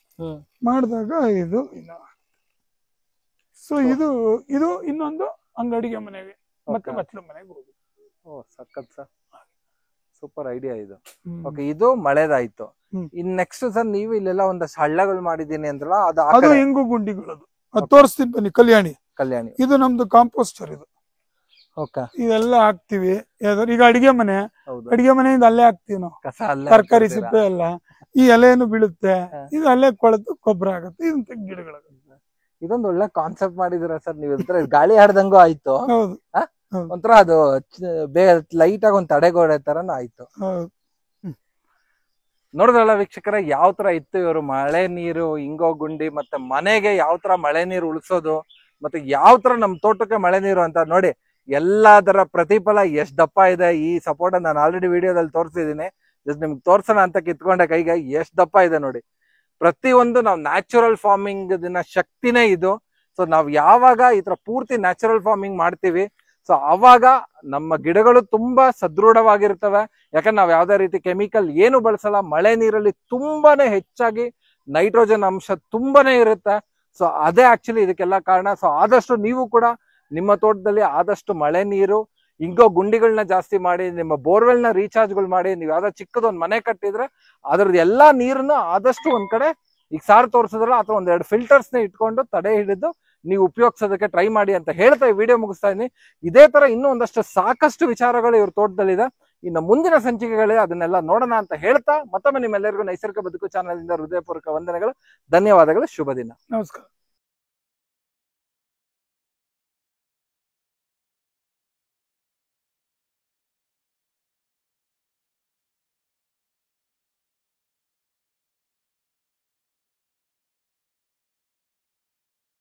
Speaker 1: ಮಾಡಿದಾಗ ಇದು ಸೊ ಇದು ಇನ್ನೊಂದು ಅಂಗಡಿಗೆ ಮನೆಗೆ ಮತ್ತೆ ಮತ್ತೊಂದು ಮನೆಗೆ ಹೋಗುದು.
Speaker 2: ಸಖತ್ ಸರ್, ಸೂಪರ್ ಐಡಿಯಾ ಇದು. ಇದು ಮಳೆದಾಯ್ತು. ಇನ್ ನೆಕ್ಸ್ಟ್ ಸರ್ ನೀವು ಇಲ್ಲೆಲ್ಲ ಒಂದಷ್ಟು ಹಳ್ಳಗಳು ಮಾಡಿದೀನಿ ಅಂದ್ರಲ್ಲ,
Speaker 1: ಅದು ಹೆಂಗು ಗುಂಡಿಗಳು. ಅದು ತೋರಿಸ್ತೀನಿ ಬನ್ನಿ. ಕಲ್ಯಾಣಿ ಇದು ನಮ್ದು ಕಾಂಪೋಸ್ಟರ್. ಇದು ಇದೆಲ್ಲ ಹಾಕ್ತಿವಿ. ಈಗ ಅಡಿಗೆ ಮನೆಯಿಂದ ಅಲ್ಲೇ ಹಾಕ್ತಿವಿ ನಾವು. ತರಕಾರಿ ಸಿಪ್ಪೆ ಎಲ್ಲ ಈ ಎಲೆಯನ್ನು ಬೀಳುತ್ತೆ, ಇದು ಅಲ್ಲೇ ಕೊಳೆತು ಗೊಬ್ಬರ ಆಗುತ್ತೆ. ಇದನ್ನ ಗಿಡಗಳಾಗುತ್ತೆ.
Speaker 2: ಇದೊಂದು ಒಳ್ಳೆ ಕಾನ್ಸೆಪ್ಟ್ ಮಾಡಿದಿರ ಸರ್ ನೀವು. ಗಾಳಿ ಆಡ್ದಂಗೂ ಆಯ್ತು, ಒಂಥರ ಅದು ಲೈಟ್ ಆಗಿ ಒಂದ್ ತಡೆಗೋಡೆ ತರನು ಆಯ್ತು. ನೋಡಿದ್ರಲ್ಲ ವೀಕ್ಷಕರ, ಯಾವ ತರ ಇತ್ತು ಇವರು ಮಳೆ ನೀರು ಇಂಗೋ ಗುಂಡಿ ಮತ್ತೆ ಮನೆಗೆ ಯಾವ ತರ ಮಳೆ ನೀರು ಉಳಿಸೋದು, ಮತ್ತೆ ಯಾವ ತರ ನಮ್ ತೋಟಕ್ಕೆ ಮಳೆ ನೀರು ಅಂತ ನೋಡಿ. ಎಲ್ಲದರ ಪ್ರತಿಫಲ ಎಷ್ಟ್ ದಪ್ಪ ಇದೆ. ಈ ಸಪೋರ್ಟ್ ನಾನು ಆಲ್ರೆಡಿ ವಿಡಿಯೋದಲ್ಲಿ ತೋರಿಸಿದೀನಿ. ಜಸ್ಟ್ ನಿಮ್ಗೆ ತೋರ್ಸೋಣ ಅಂತ ಕಿತ್ಕೊಂಡೆ ಕೈಗೆ. ಎಷ್ಟ್ ದಪ್ಪ ಇದೆ ನೋಡಿ. ಪ್ರತಿಯೊಂದು ನಾವು ನ್ಯಾಚುರಲ್ ಫಾರ್ಮಿಂಗ್ ದಿನ ಶಕ್ತಿನೇ ಇದು. ಸೊ ನಾವ್ ಯಾವಾಗ ಈ ತರ ಪೂರ್ತಿ ನ್ಯಾಚುರಲ್ ಫಾರ್ಮಿಂಗ್ ಮಾಡ್ತೀವಿ, ಸೊ ಅವಾಗ ನಮ್ಮ ಗಿಡಗಳು ತುಂಬಾ ಸದೃಢವಾಗಿರ್ತವೆ. ಯಾಕಂದ್ರೆ ನಾವ್ ಯಾವ್ದೇ ರೀತಿ ಕೆಮಿಕಲ್ ಏನು ಬಳಸಲ್ಲ. ಮಳೆ ನೀರಲ್ಲಿ ತುಂಬಾನೇ ಹೆಚ್ಚಾಗಿ ನೈಟ್ರೋಜನ್ ಅಂಶ ತುಂಬಾನೇ ಇರುತ್ತೆ. ಸೊ ಅದೇ ಆಕ್ಚುಲಿ ಇದಕ್ಕೆಲ್ಲ ಕಾರಣ. ಸೊ ಆದಷ್ಟು ನೀವು ಕೂಡ ನಿಮ್ಮ ತೋಟದಲ್ಲಿ ಆದಷ್ಟು ಮಳೆ ನೀರು ಇಂಗೋ ಗುಂಡಿಗಳನ್ನ ಜಾಸ್ತಿ ಮಾಡಿ, ನಿಮ್ಮ ಬೋರ್ವೆಲ್ ನ ರೀಚಾರ್ಜ್ಗಳು ಮಾಡಿ. ನೀವು ಯಾವ್ದೋ ಚಿಕ್ಕದೊಂದು ಮನೆ ಕಟ್ಟಿದ್ರೆ ಅದ್ರದ್ದು ಎಲ್ಲಾ ನೀರನ್ನ ಆದಷ್ಟು ಒಂದ್ ಕಡೆ ಈಗ ಸಾರ್ ತೋರಿಸಿದ್ರಲ್ಲ ಅಥವಾ ಒಂದೆರಡು ಫಿಲ್ಟರ್ಸ್ ನ ಇಟ್ಕೊಂಡು ತಡೆ ಹಿಡಿದು ನೀವು ಉಪಯೋಗಿಸೋದಕ್ಕೆ ಟ್ರೈ ಮಾಡಿ ಅಂತ ಹೇಳ್ತಾ ಈ ವಿಡಿಯೋ ಮುಗಿಸ್ತಾ ಇದೀನಿ. ಇದೇ ತರ ಇನ್ನೂ ಒಂದಷ್ಟು ಸಾಕಷ್ಟು ವಿಚಾರಗಳು ಇವ್ರ ತೋಟದಲ್ಲಿದೆ. ಇನ್ನು ಮುಂದಿನ ಸಂಚಿಕೆಗಳೇ ಅದನ್ನೆಲ್ಲ ನೋಡೋಣ ಅಂತ ಹೇಳ್ತಾ ಮತ್ತೊಮ್ಮೆ ನಿಮ್ಮೆಲ್ಲರಿಗೂ ನೈಸರ್ಗಿಕ ಬದುಕು ಚಾನಲ್ ಇಂದ ಹೃದಯಪೂರ್ವಕ ವಂದನೆಗಳು, ಧನ್ಯವಾದಗಳು, ಶುಭ ದಿನ,
Speaker 1: ನಮಸ್ಕಾರ.